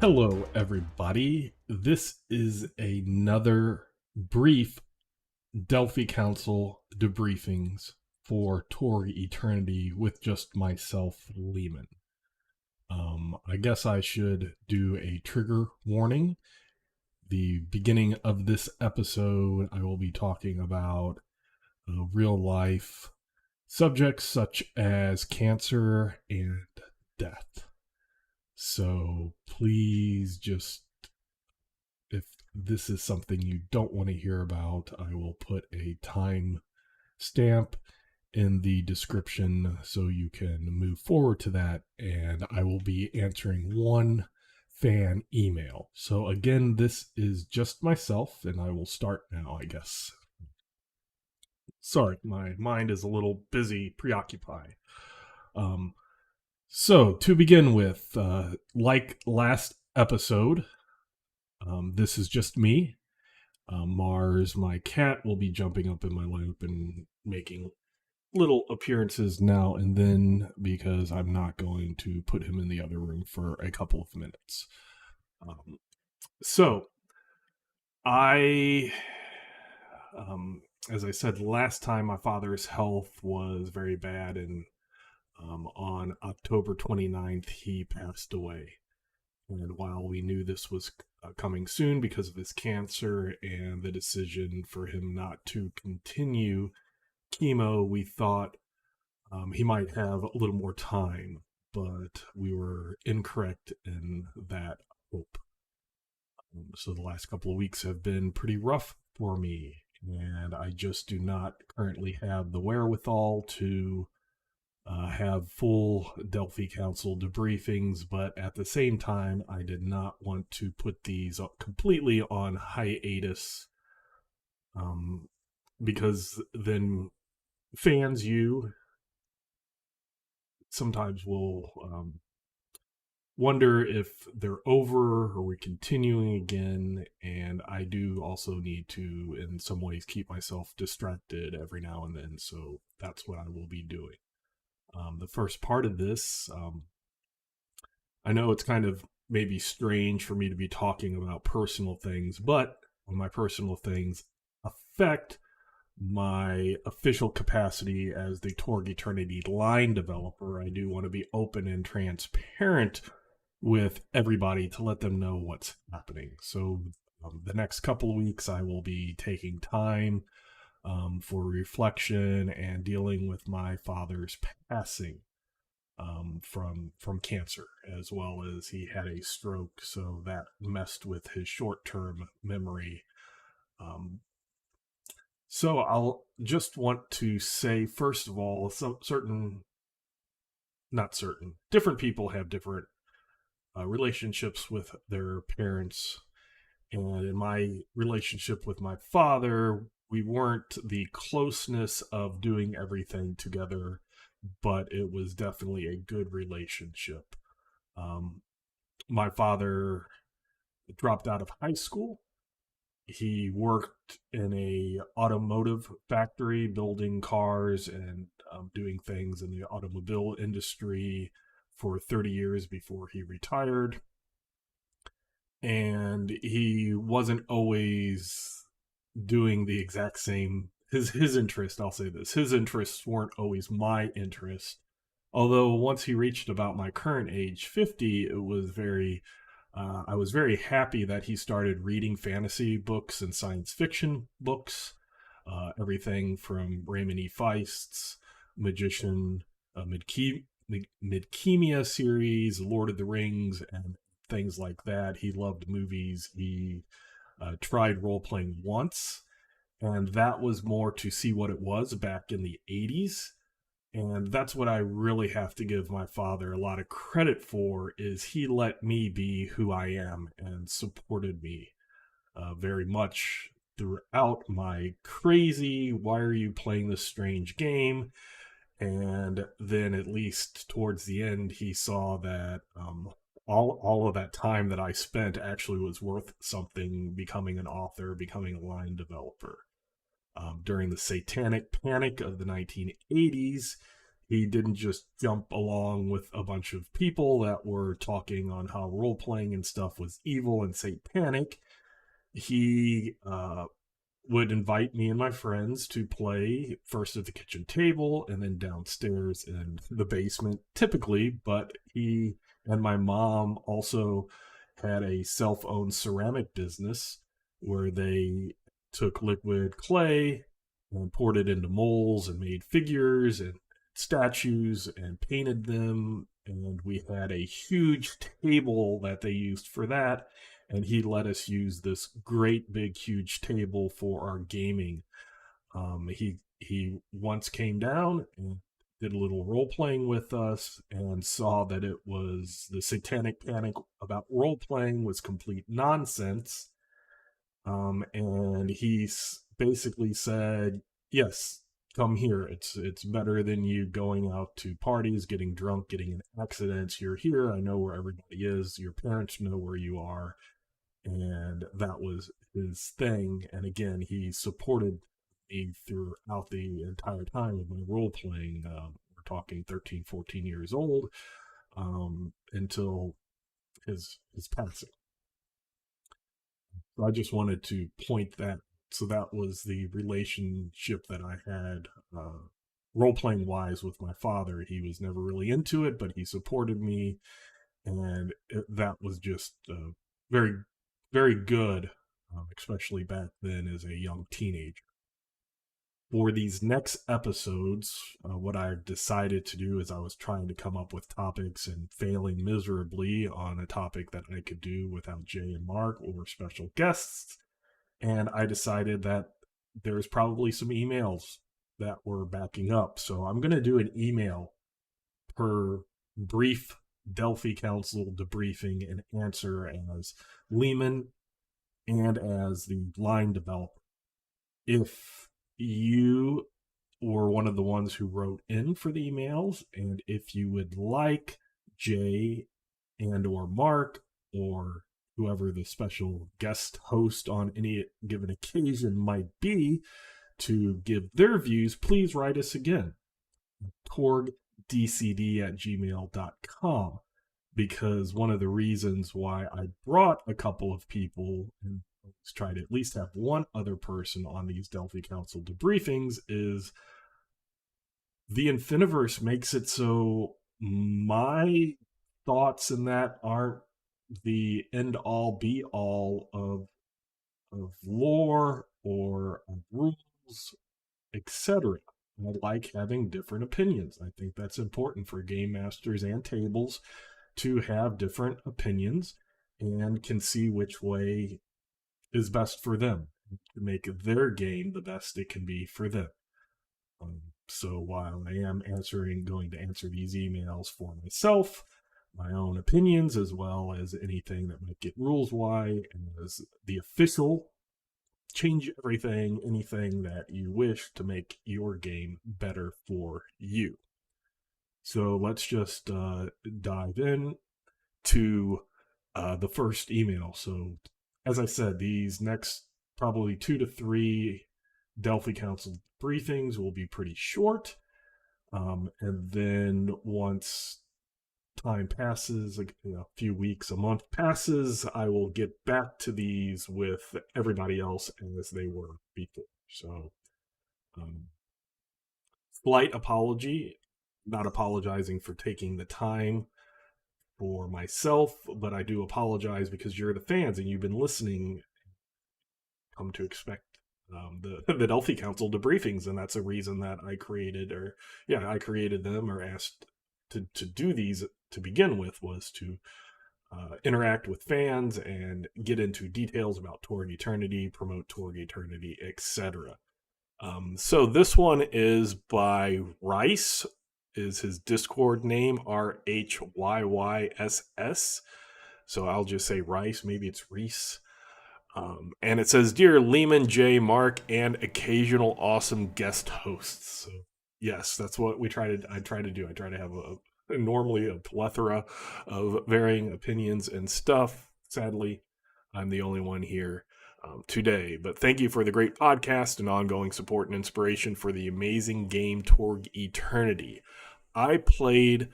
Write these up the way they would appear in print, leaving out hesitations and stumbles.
Hello, everybody. This is another brief Delphi Council debriefings for Torg Eternity with just myself, Lehman. I guess I should do a trigger warning. The beginning of this episode, I will be talking about real life subjects such as cancer and death. So please just, if this is something you don't want to hear about, I will put a time stamp in the description so you can move forward to that. And I will be answering one fan email. So again, this is just myself, and I will start now, I guess. Sorry, my mind is a little busy, preoccupied. So to begin with, like last episode, this is just me. Mars, my cat, will be jumping up in my lap and making little appearances now and then because I'm not going to put him in the other room for a couple of minutes. So, I, as I said last time, my father's health was very bad, and on October 29th, he passed away. And while we knew this was coming soon because of his cancer and the decision for him not to continue chemo, we thought he might have a little more time, but we were incorrect in that hope. So the last couple of weeks have been pretty rough for me, and I just do not currently have the wherewithal to have full Delphi Council debriefings, but at the same time, I did not want to put these up completely on hiatus because then fans, you sometimes will wonder if they're over or we're continuing again, and I do also need to, in some ways, keep myself distracted every now and then, so that's what I will be doing. The first part of this, I know it's kind of maybe strange for me to be talking about personal things, but when my personal things affect my official capacity as the Torg Eternity line developer, I do want to be open and transparent with everybody to let them know what's happening. So the next couple of weeks, I will be taking time for reflection and dealing with my father's passing from cancer, as well as he had a stroke, so that messed with his short-term memory. So I'll just want to say, first of all, different people have different relationships with their parents. And in my relationship with my father, we weren't the closeness of doing everything together, but it was definitely a good relationship. My father dropped out of high school. He worked in a automotive factory, building cars and doing things in the automobile industry for 30 years before he retired. And he wasn't always doing the exact same. His interest, I'll say this, his interests weren't always my interest. Although once he reached about my current age, 50, it was I was very happy that he started reading fantasy books and science fiction books, everything from Raymond E. Feist's Magician, Midkemia series, Lord of the Rings, and things like that. He loved movies. He tried role playing once, and that was more to see what it was back in the 80s. And that's what I really have to give my father a lot of credit for, is he let me be who I am and supported me very much throughout my crazy, why are you playing this strange game? And then at least towards the end, he saw that all of that time that I spent actually was worth something, becoming an author, becoming a line developer. During the satanic panic of the 1980s, he didn't just jump along with a bunch of people that were talking on how role playing and stuff was evil and satanic. He would invite me and my friends to play first at the kitchen table and then downstairs in the basement, typically. But he and my mom also had a self owned ceramic business where they took liquid clay and poured it into molds and made figures and statues and painted them. And we had a huge table that they used for that, and he let us use this great big huge table for our gaming. He once came down and did a little role playing with us and saw that it was the satanic panic about role playing was complete nonsense. And he basically said, "Yes, come here. It's better than you going out to parties, getting drunk, getting in accidents. You're here. I know where everybody is. Your parents know where you are." And that was his thing. And again, he supported me throughout the entire time of my role playing. We're talking 13, 14 years old, until his passing. So I just wanted to point that. So that was the relationship that I had, role playing wise, with my father. He was never really into it, but he supported me, and that was just very, very good, especially back then as a young teenager. For these next episodes, what I've decided to do is I was trying to come up with topics and failing miserably on a topic that I could do without Jay and Mark or special guests. And I decided that there's probably some emails that were backing up. So I'm going to do an email per brief Delphi Council debriefing and answer as Lehman and as the line developer. If you were one of the ones who wrote in for the emails, and if you would like Jay and or Mark or whoever the special guest host on any given occasion might be to give their views, please write us again. torgdcd@gmail.com, because one of the reasons why I brought a couple of people and try to at least have one other person on these Delphi Council debriefings is the Infiniverse makes it so my thoughts in that aren't the end all be all of lore or of rules, etc. I like having different opinions. I think that's important for game masters and tables to have different opinions and can see which way is best for them to make their game the best it can be for them. So while I am going to answer these emails for myself, my own opinions, as well as anything that might get rules wise, and as the official change everything, anything that you wish to make your game better for you. So let's just dive in to the first email. So, as I said, these next probably 2 to 3 Delphi Council briefings will be pretty short. And then once time passes, a few weeks, a month passes, I will get back to these with everybody else as they were before. So, slight apology, not apologizing for taking the time for myself, but I do apologize because you're the fans and you've been listening, come to expect the Delphi Council debriefings, and that's a reason that I created them, or asked to do these to begin with, was to interact with fans and get into details about Torg Eternity, promote Torg Eternity, etc. So this one is by Rice, is his Discord name, RHYYSS. So I'll just say Rice, maybe it's Reese. And it says, "Dear Lehman, J, Mark, and occasional awesome guest hosts." So yes, that's what I try to do. I try to have normally a plethora of varying opinions and stuff. Sadly, I'm the only one here today. But thank you for the great podcast and ongoing support and inspiration for the amazing game Torg Eternity. I played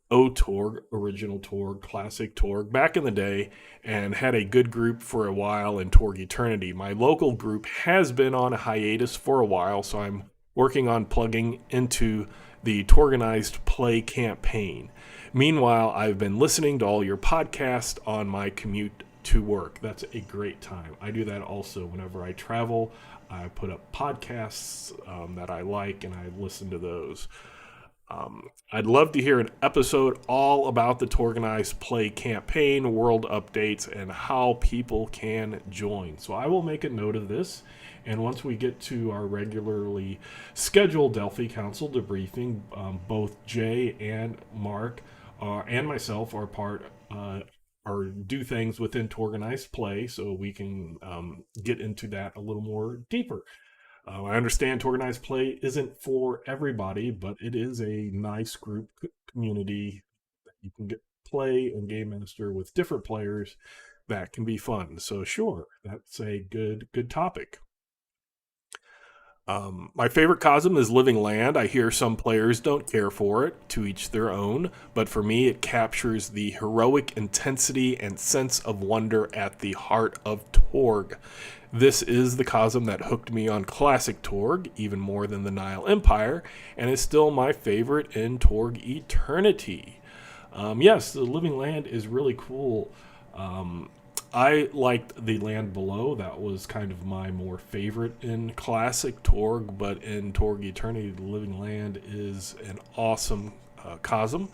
Torg, original Torg, classic Torg, back in the day, and had a good group for a while in Torg Eternity. My local group has been on a hiatus for a while, so I'm working on plugging into the Torganized Play campaign. Meanwhile, I've been listening to all your podcasts on my commute to work. That's a great time. I do that also whenever I travel. I put up podcasts that I like and I listen to those. I'd love to hear an episode all about the Torganized Play campaign, world updates, and how people can join. So I will make a note of this. And once we get to our regularly scheduled Delphi Council debriefing, both Jay and Mark and myself are part or do things within Torganized Play, so we can get into that a little more deeper. I understand Organized Play isn't for everybody, but it is a nice group community that you can get play and game master with different players. That can be fun. So sure, that's a good topic. My favorite Cosm is Living Land. I hear some players don't care for it, to each their own, but for me it captures the heroic intensity and sense of wonder at the heart of Torg. This is the Cosm that hooked me on classic Torg, even more than the Nile Empire, and is still my favorite in Torg Eternity. Yes, the Living Land is really cool. I liked the Land Below. That was kind of my more favorite in classic Torg, but in Torg Eternity, the Living Land is an awesome Cosm.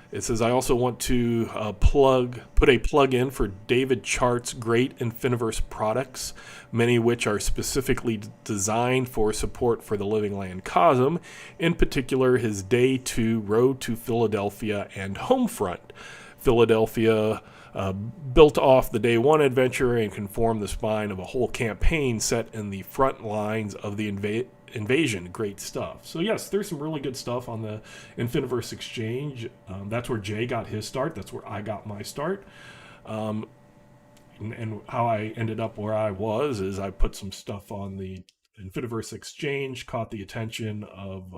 It says, I also want to put a plug in for David Chart's great Infiniverse products, many which are specifically designed for support for the Living Land Cosm, in particular his Day 2 Road to Philadelphia and Homefront. Philadelphia built off the Day 1 adventure and can form the spine of a whole campaign set in the front lines of the invasion. Great stuff. So yes, there's some really good stuff on the Infiniverse Exchange. That's where Jay got his start. That's where I got my start. And how I ended up where I was is I put some stuff on the Infiniverse Exchange, caught the attention of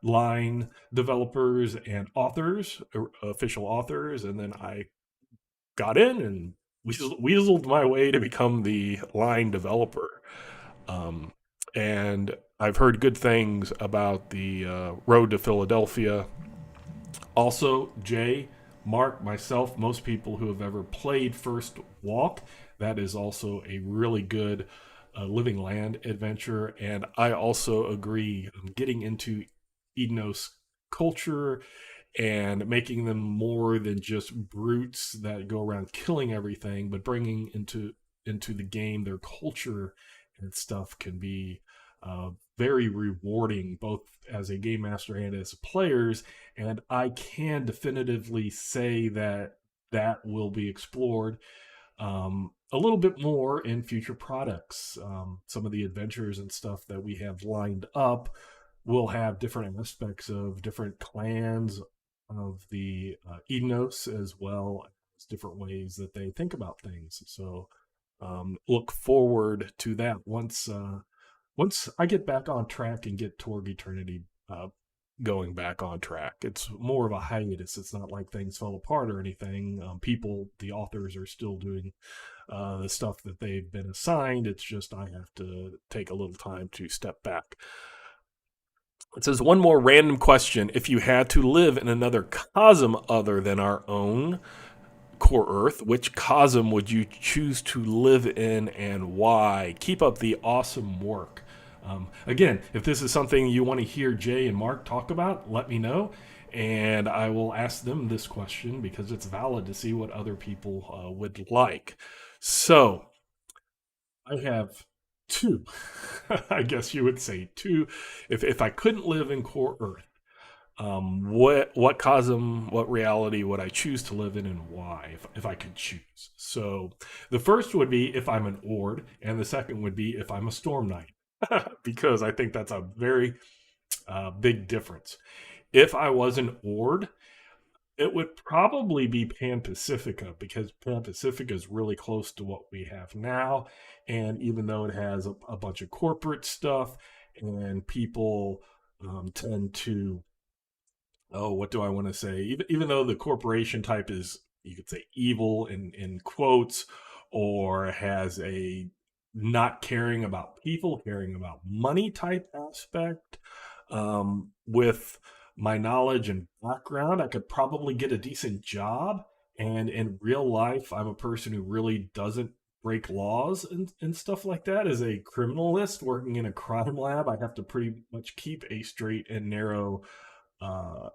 line developers and authors, official authors, and then I got in and weaseled my way to become the line developer. And I've heard good things about the Road to Philadelphia. Also, Jay, Mark, myself, most people who have ever played First Walk, that is also a really good Living Land adventure. And I also agree, getting into Edenos culture and making them more than just brutes that go around killing everything, but bringing into the game their culture and stuff can be very rewarding, both as a game master and as players. And I can definitively say that that will be explored a little bit more in future products. Some of the adventures and stuff that we have lined up will have different aspects of different clans of the Edenos, as well as different ways that they think about things. So look forward to that once I get back on track and get Torg Eternity going back on track. It's more of a hiatus. It's not like things fell apart or anything. The authors are still doing the stuff that they've been assigned. It's just I have to take a little time to step back. It says, one more random question. If you had to live in another cosm other than our own core Earth, which cosm would you choose to live in and why? Keep up the awesome work. Again, if this is something you want to hear Jay and Mark talk about, let me know. And I will ask them this question because it's valid to see what other people would like. So, I have two. I guess you would say two. If I couldn't live in core Earth, what cosm, what reality would I choose to live in and why, if I could choose? So the first would be if I'm an Ord, and the second would be if I'm a Storm Knight, because I think that's a very big difference. If I was an Ord, it would probably be Pan Pacifica, because Pan Pacifica is really close to what we have now. And even though it has a bunch of corporate stuff and people tend to Oh, what do I want to say? Even though the corporation type is, you could say, evil in quotes, or has a not caring about people, caring about money type aspect, with my knowledge and background, I could probably get a decent job. And in real life, I'm a person who really doesn't break laws and stuff like that. As a criminalist working in a crime lab, I have to pretty much keep a straight and narrow uh,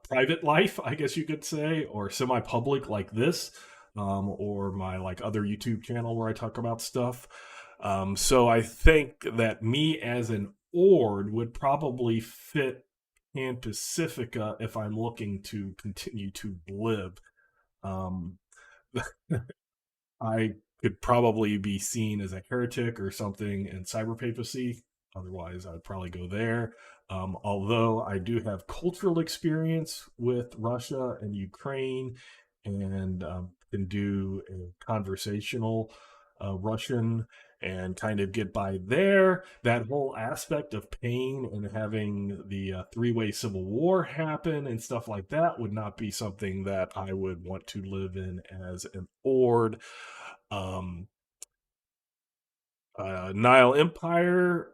private life, I guess you could say, or semi-public like this, or my like other YouTube channel where I talk about stuff. So I think that me as an Ord would probably fit Pan Pacifica if I'm looking to continue to live. Um, I could probably be seen as a heretic or something in cyber papacy. Otherwise, I'd probably go there. Although I do have cultural experience with Russia and Ukraine, and can do a conversational Russian and kind of get by there. That whole aspect of pain and having the three-way civil war happen and stuff like that would not be something that I would want to live in as an Ord. um, Nile Empire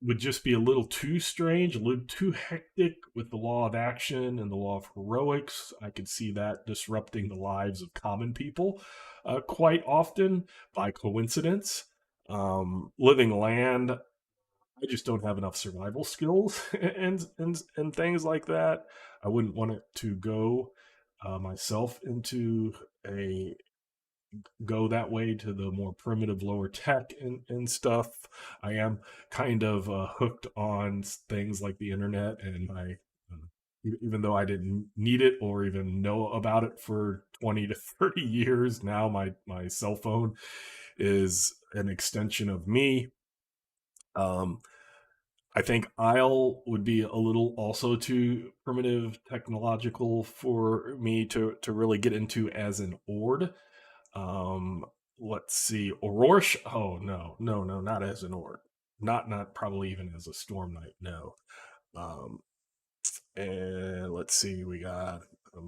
would just be a little too strange, a little too hectic with the law of action and the law of heroics. I could see that disrupting the lives of common people quite often by coincidence. Living land, I just don't have enough survival skills and things like that. I wouldn't want it to go myself into a go that way to the more primitive lower tech and stuff. I am kind of hooked on things like the internet, and my even though I didn't need it or even know about it for 20 to 30 years now, my cell phone is an extension of me. um, I think Isle would be a little also too primitive technological for me to really get into as an Ord. um, let's see, Orosh. Oh no, no, no, not as an Ord. Not probably even as a Storm Knight. No. Um, and let's see, we got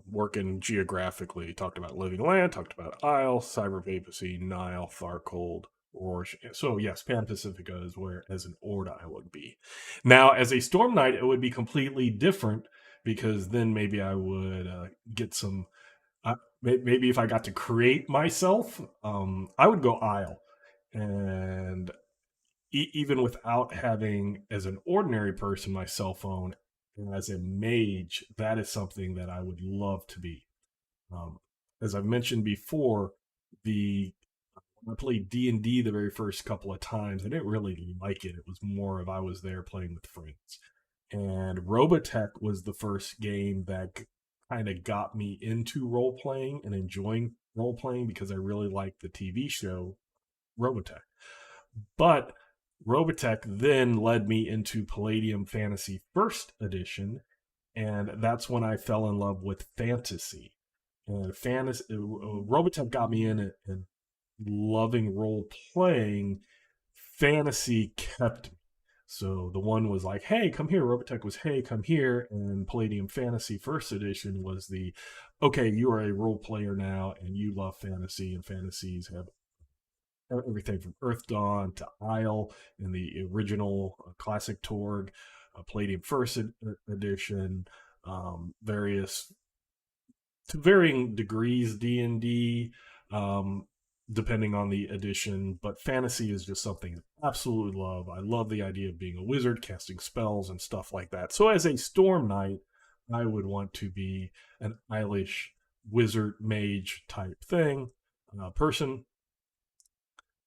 working geographically. Talked about Living Land. Talked about Isle, Cyber Papacy, Nile, Farcold, Orosh. So yes, Pan Pacifica is where as an Ord I would be. Now as a Storm Knight, it would be completely different because then maybe I would get some maybe if I got to create myself, I would go Isle, and even without having as an ordinary person my cell phone, and as a mage, that is something that I would love to be. Um, as I've mentioned before, the when I played D&D the very first couple of times, I didn't really like it. It was more of I was there playing with friends. And Robotech was the first game that kind of got me into role playing and enjoying role playing because I really liked the TV show Robotech. But Robotech then led me into Palladium Fantasy First Edition, and that's when I fell in love with fantasy. And fantasy, Robotech got me in it, and loving role playing. Fantasy kept me. So the one was like, hey, come here. Robotech was, hey, come here. And Palladium Fantasy First Edition was the, okay, you are a role player now and you love fantasy, and fantasies have everything from Earth Dawn to Isle in the original classic Torg, Palladium First Edition, various to varying degrees D&D, um, depending on the edition. But fantasy is just something I absolutely love. I love the idea of being a wizard, casting spells and stuff like that. So as a Storm Knight, I would want to be an Eilish wizard mage type thing, person.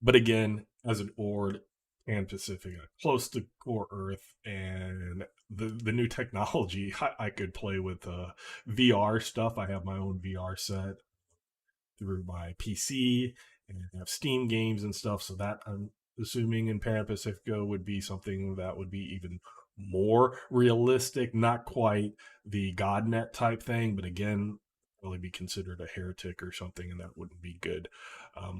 But again, as an Ord and Pacifica, close to core Earth, and the new technology, I could play with VR stuff. I have my own VR set through my PC and have Steam games and stuff. So that I'm assuming in Pan Pacifico would be something that would be even more realistic, not quite the GodNet type thing, but again, really be considered a heretic or something, and that wouldn't be good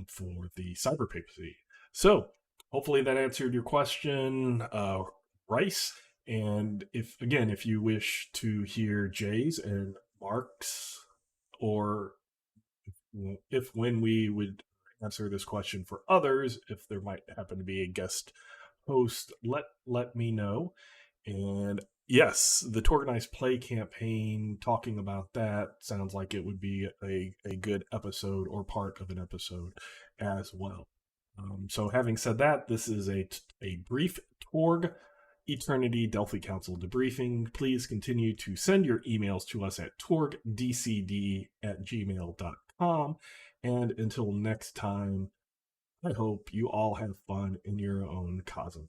for the cyber papacy. So hopefully that answered your question, Rice. And if you wish to hear Jay's and Mark's, or if when we would answer this question for others, if there might happen to be a guest host, let me know. And yes, the Torganized Play campaign, talking about that sounds like it would be a good episode or part of an episode as well. So having said that, this is a brief Torg Eternity Delphi Council debriefing. Please continue to send your emails to us at torgdcd@gmail.com. And until next time, I hope you all have fun in your own cosmos.